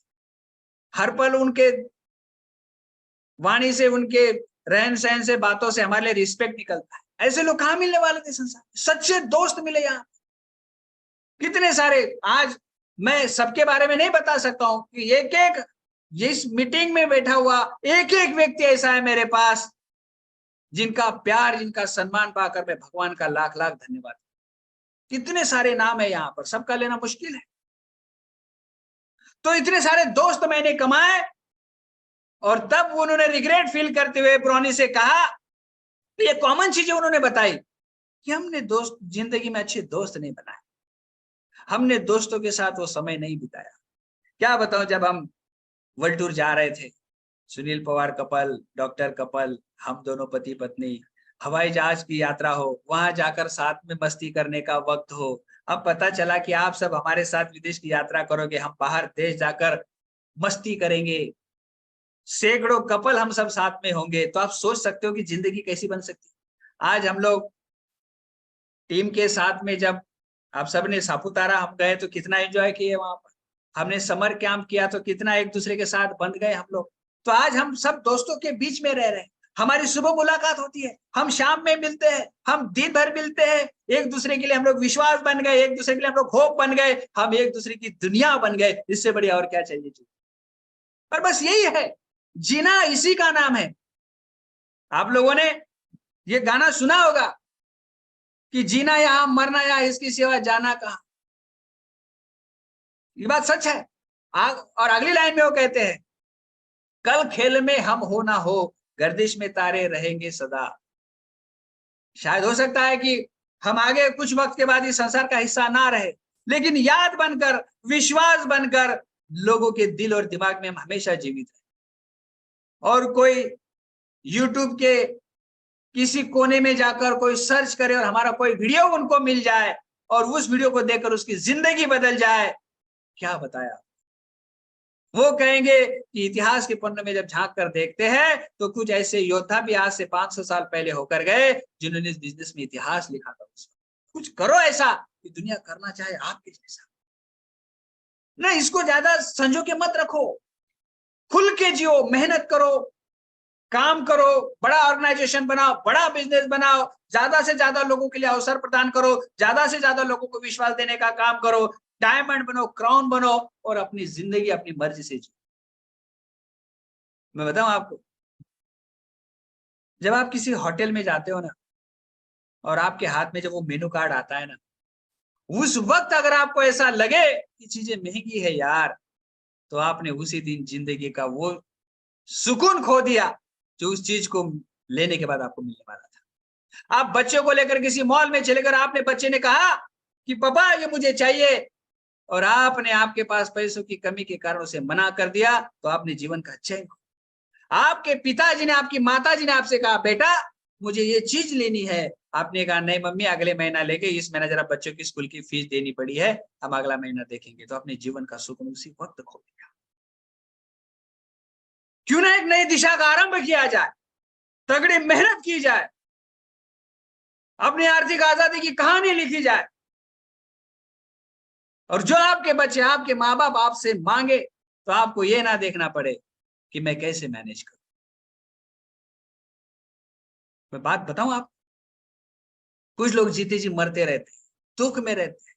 हर पल उनके वाणी से, उनके रहन सहन से, बातों से हमारे लिए रिस्पेक्ट निकलता है। ऐसे लोग कहां मिलने वाले थे संसार, सच्चे दोस्त मिले यहाँ कितने सारे। आज मैं सबके बारे में नहीं बता सकता हूं कि एक एक इस मीटिंग में बैठा हुआ एक एक व्यक्ति ऐसा है मेरे पास जिनका प्यार, जिनका सम्मान पाकर मैं भगवान का लाख लाख धन्यवाद। कितने सारे नाम है यहाँ पर, सबका लेना मुश्किल है। तो इतने सारे दोस्त मैंने कमाए और तब उन्होंने रिग्रेट फील करते हुए ब्रॉनी से कहा, तो ये कॉमन चीजें उन्होंने बताई कि हमने दोस्त जिंदगी में अच्छे दोस्त नहीं बनाए, हमने दोस्तों के साथ वो समय नहीं बिताया। क्या बताऊं, जब हम वर्ल्ड टूर जा रहे थे, Sunil Pawar couple, doctor couple, हम दोनों पति पत्नी, हवाई जहाज की यात्रा हो, वहां जाकर साथ में मस्ती करने का वक्त हो, अब पता चला कि आप सब हमारे साथ विदेश की यात्रा करोगे, हम बाहर देश जाकर मस्ती करेंगे, सैकड़ों कपल हम सब साथ में होंगे, तो आप सोच सकते हो कि जिंदगी कैसी बन सकती है। आज हम लोग टीम के साथ में जब आप सबने सापुतारा हम गए तो कितना एंजॉय किए वहां पर, हमने समर कैंप किया तो कितना एक दूसरे के साथ बंध गए हम लोग। तो आज हम सब दोस्तों के बीच में रह रहे हैं, हमारी सुबह मुलाकात होती है, हम शाम में मिलते हैं, हम दिन भर मिलते हैं, एक दूसरे के लिए हम लोग विश्वास बन गए, एक दूसरे के लिए हम लोग होप बन गए, हम एक दूसरे की दुनिया बन गए। इससे बढ़िया और क्या चाहिए जी। पर बस यही है जीना, इसी का नाम है। आप लोगों ने ये गाना सुना होगा कि जीना यहाँ मरना यहाँ, इसकी सिवा जाना कहाँ। ये बात सच है। और अगली लाइन में वो कहते हैं, कल खेल में हम हो ना हो, गर्दिश में तारे रहेंगे सदा। शायद हो सकता है कि हम आगे कुछ वक्त के बाद इस संसार का हिस्सा ना रहे, लेकिन याद बनकर, विश्वास बनकर लोगों के दिल और दिमाग में हम हमेशा जीवित रहे। और कोई यूट्यूब के किसी कोने में जाकर कोई सर्च करे और हमारा कोई वीडियो उनको मिल जाए और उस वीडियो को देखकर उसकी जिंदगी बदल जाए, क्या बताया। वो कहेंगे कि इतिहास के पन्ने में जब झांक कर देखते हैं तो कुछ ऐसे योद्धा भी आज से 500 साल पहले होकर गए जिन्होंने इस बिजनेस में इतिहास लिखा था। कुछ करो ऐसा कि दुनिया करना चाहे आपके जैसा। ना इसको ज्यादा संजो के मत रखो, खुल के जियो, मेहनत करो, काम करो, बड़ा ऑर्गेनाइजेशन बनाओ, बड़ा बिजनेस बनाओ, ज्यादा से ज्यादा लोगों के लिए अवसर प्रदान करो, ज्यादा से ज्यादा लोगों को विश्वास देने का काम करो, डायमंड बनो, क्राउन बनो और अपनी जिंदगी अपनी मर्जी से जियो। मैं बताऊं आपको, जब आप किसी होटल में जाते हो ना और आपके हाथ में जब वो मेनू कार्ड आता है ना, उस वक्त अगर आपको ऐसा लगे कि चीजें महंगी है यार, तो आपने उसी दिन जिंदगी का वो सुकून खो दिया जो उस चीज को लेने के बाद आपको मिलने वाला था। आप बच्चों को लेकर किसी मॉल में चले गए, आपने बच्चे ने कहा कि पापा ये मुझे चाहिए, और आपने आपके पास पैसों की कमी के कारण उसे मना कर दिया, तो आपने जीवन का चैन खो। आपके पिताजी ने, आपकी माताजी ने आपसे कहा बेटा मुझे ये चीज लेनी है, आपने कहा नहीं मम्मी अगले महीना लेंगे, इस महीना जरा बच्चों की स्कूल की फीस देनी पड़ी है, हम अगला महीना देखेंगे, तो अपने जीवन का सुकून उसी वक्त खो दिया। क्यों ना एक नई दिशा का आरंभ किया जाए, तगड़ी मेहनत की जाए, अपनी आर्थिक आजादी की कहानी लिखी जाए, और जो आपके बच्चे, आपके माँ बाप आपसे मांगे तो आपको ये ना देखना पड़े कि मैं कैसे मैनेज करूं। मैं बात बताऊं आप, कुछ लोग जीते जी मरते रहते हैं, दुख में रहते हैं,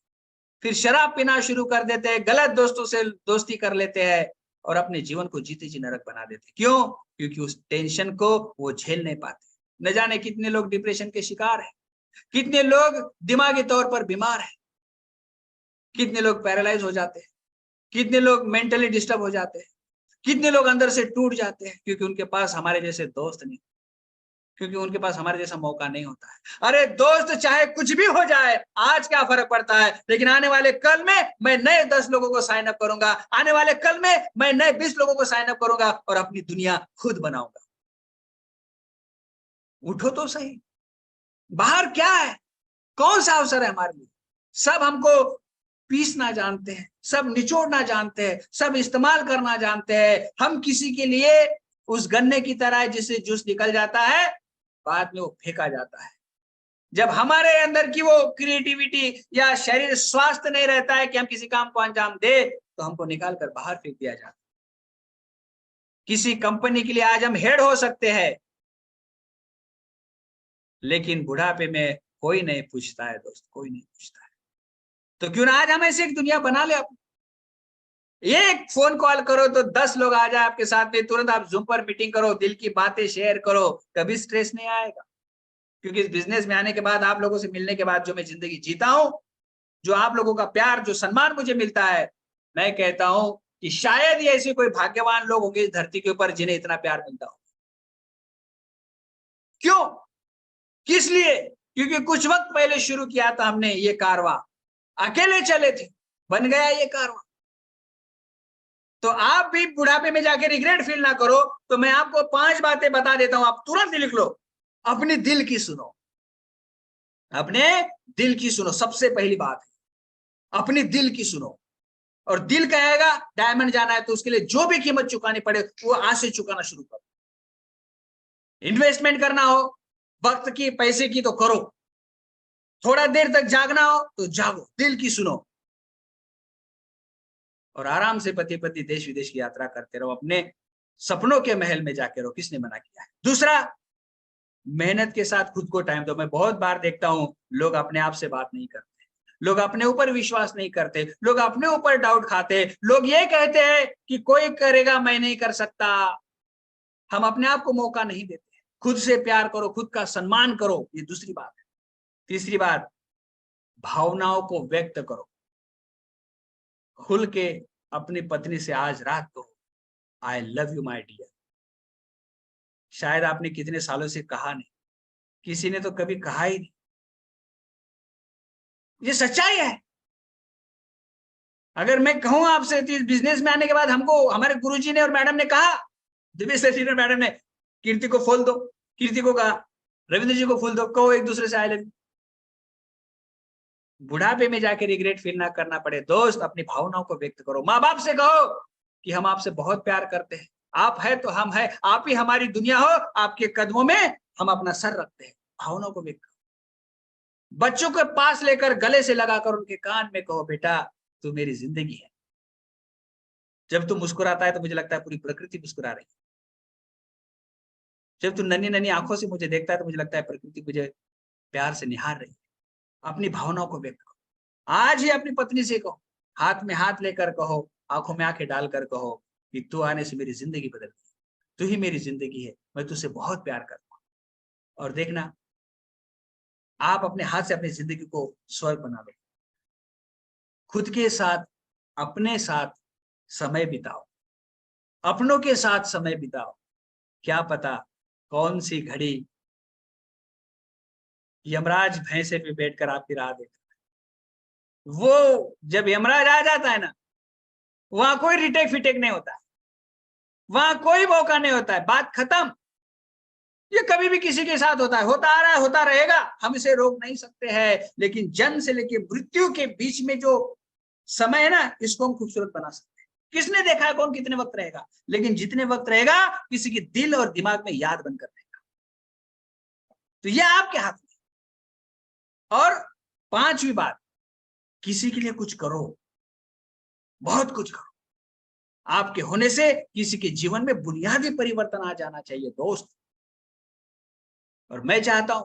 फिर शराब पीना शुरू कर देते हैं, गलत दोस्तों से दोस्ती कर लेते हैं और अपने जीवन को जीते जी नरक बना देते हैं। क्यों? क्योंकि उस टेंशन को वो झेल नहीं पाते। न जाने कितने लोग डिप्रेशन के शिकार हैं, कितने लोग दिमागी तौर पर बीमार हैं, कितने लोग पैरालाइज हो जाते हैं, कितने लोग मेंटली डिस्टर्ब हो जाते हैं, कितने लोग अंदर से टूट जाते हैं क्योंकि उनके पास हमारे जैसे दोस्त नहीं, क्योंकि उनके पास हमारे जैसा मौका नहीं होता है। अरे दोस्त चाहे कुछ भी हो जाए, आज क्या फर्क पड़ता है, लेकिन आने वाले कल में मैं नए 10 लोगों को साइन अप करूंगा, आने वाले कल में मैं नए 20 लोगों को साइन अप करूंगा और अपनी दुनिया खुद बनाऊंगा। उठो तो सही, बाहर क्या है, कौन सा अवसर है हमारे लिए। सब हमको पीसना जानते हैं, सब निचोड़ना जानते हैं, सब इस्तेमाल करना जानते हैं। हम किसी के लिए उस गन्ने की तरह है जिससे जूस निकल जाता है, बाद में वो फेंका जाता है। जब हमारे अंदर की वो क्रिएटिविटी या शरीर स्वास्थ्य नहीं रहता है कि हम किसी काम को अंजाम दे, तो हमको निकाल कर बाहर फेंक दिया जाता है। किसी कंपनी के लिए आज हम हेड हो सकते हैं, लेकिन बुढ़ापे में कोई नहीं पूछता है दोस्त, कोई नहीं पूछता है। तो क्यों ना आज हम ऐसे एक दुनिया बना ले अपनी, एक फोन कॉल करो तो 10 लोग आ जाए आपके साथ में, तुरंत आप जूम पर मीटिंग करो, दिल की बातें शेयर करो, कभी स्ट्रेस नहीं आएगा। क्योंकि इस बिजनेस में आने के बाद, आप लोगों से मिलने के बाद जो मैं जिंदगी जीता हूं, जो आप लोगों का प्यार, जो सम्मान मुझे मिलता है, मैं कहता हूं कि शायद ही ऐसे कोई भाग्यवान लोग होंगे इस धरती के ऊपर जिन्हें इतना प्यार मिलता हो। क्यों? किस लिए? क्योंकि कुछ वक्त पहले शुरू किया था हमने ये कारवां, अकेले चले थे, बन गया ये कारवां। तो आप भी बुढ़ापे में जाके रिग्रेट फील ना करो। तो मैं आपको 5 बातें बता देता हूं, आप तुरंत लिख लो। अपने दिल की सुनो, अपने दिल की सुनो, सबसे पहली बात है अपने दिल की सुनो। और दिल कहेगा डायमंड जाना है तो उसके लिए जो भी कीमत चुकानी पड़े वो आज से चुकाना शुरू करो। इन्वेस्टमेंट करना हो, वक्त की, पैसे की, तो करो। थोड़ा देर तक जागना हो तो जागो, दिल की सुनो। और आराम से पति पत्नी देश विदेश की यात्रा करते रहो, अपने सपनों के महल में जाके रहो, किसने मना किया है। दूसरा, मेहनत के साथ खुद को टाइम दो। मैं बहुत बार देखता हूं लोग अपने आप से बात नहीं करते, लोग अपने ऊपर विश्वास नहीं करते, लोग अपने ऊपर डाउट खाते, लोग ये कहते हैं कि कोई करेगा मैं नहीं कर सकता। हम अपने आप को मौका नहीं देते। खुद से प्यार करो, खुद का सम्मान करो, ये दूसरी बात है। तीसरी बात, भावनाओं को व्यक्त करो। खुल के अपनी पत्नी से आज रात को I love you my dear. शायद आपने कितने सालों से कहा नहीं, किसी ने तो कभी कहा ही नहीं। ये सच्चाई है। अगर मैं कहूं आपसे, तो इस बिजनेस में आने के बाद हमको हमारे गुरुजी ने और मैडम ने कहा, दिव्य सचिन और मैडम ने, कीर्ति को फूल दो। कीर्ति को कहा, रविंद्र जी को फूल दो, कहो एक दूसरे से आई लव यू। बुढ़ापे में जाके रिग्रेट फील ना करना पड़े। दोस्त, अपनी भावनाओं को व्यक्त करो। माँ बाप से कहो कि हम आपसे बहुत प्यार करते हैं, आप है तो हम है, आप ही हमारी दुनिया हो, आपके कदमों में हम अपना सर रखते हैं। भावनाओं को व्यक्त करो। बच्चों के पास लेकर गले से लगाकर उनके कान में कहो, बेटा तू मेरी जिंदगी है। जब तू मुस्कुराता है तो मुझे लगता है पूरी प्रकृति मुस्कुरा रही है। जब तू नन्ही नन्ही आंखों से मुझे देखता है तो मुझे लगता है प्रकृति मुझे प्यार से निहार रही है। अपनी भावनाओं को व्यक्त करो। आज ही अपनी पत्नी से कहो, हाथ में हाथ लेकर कहो, आंखों में आंखें डालकर कहो कि तू आने से मेरी जिंदगी बदल गई, तू ही मेरी जिंदगी है, मैं तुझसे बहुत प्यार करता हूँ। और देखना, आप अपने हाथ से अपनी जिंदगी को स्वर्ग बना लो। खुद के साथ, अपने साथ समय बिताओ, अपनों के साथ समय बिताओ। क्या पता कौन सी घड़ी यमराज भैंसे पे बैठकर आपकी राह देख, वो जब यमराज आ जाता है ना, वहां कोई रिटेक फिटेक नहीं होता है, वहां कोई मौका नहीं होता है, बात खत्म। ये कभी भी किसी के साथ होता है, होता आ रहा है, होता रहेगा, हम इसे रोक नहीं सकते हैं। लेकिन जन्म से लेकर मृत्यु के बीच में जो समय है ना, इसको हम खूबसूरत बना सकते हैं। किसने देखा है कौन कितने वक्त रहेगा, लेकिन जितने वक्त रहेगा किसी के दिल और दिमाग में याद बनकर रहेगा। तो ये आपके हाथ में। और 5वीं बात, किसी के लिए कुछ करो, बहुत कुछ करो। आपके होने से किसी के जीवन में बुनियादी परिवर्तन आ जाना चाहिए दोस्त। और मैं चाहता हूं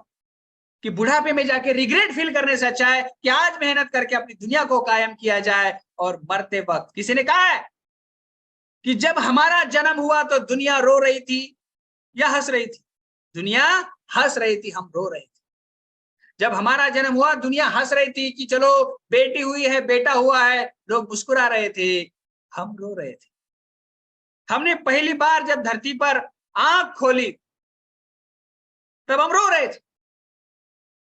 कि बुढ़ापे में जाके रिग्रेट फील करने से अच्छा है कि आज मेहनत करके अपनी दुनिया को कायम किया जाए। और मरते वक्त, किसी ने कहा है कि जब हमारा जन्म हुआ तो दुनिया रो रही थी या हंस रही थी? दुनिया हंस रही थी, हम रो रहे थे। जब हमारा जन्म हुआ दुनिया हंस रही थी कि चलो बेटी हुई है, बेटा हुआ है, लोग मुस्कुरा रहे थे, हम रो रहे थे। हमने पहली बार जब धरती पर आंख खोली तब हम रो रहे थे,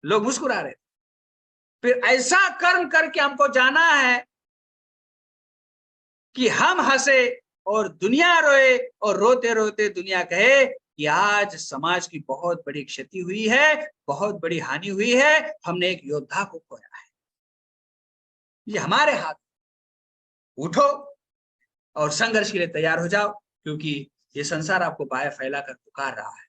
लोग मुस्कुरा रहे थे। फिर ऐसा कर्म करके हमको जाना है कि हम हंसे और दुनिया रोए, और रोते रोते दुनिया कहे कि आज समाज की बहुत बड़ी क्षति हुई है, बहुत बड़ी हानि हुई है, हमने एक योद्धा को खोया है। ये हमारे हाथ। उठो और संघर्ष के लिए तैयार हो जाओ, क्योंकि ये संसार आपको बाएं फैला कर पुकार रहा है।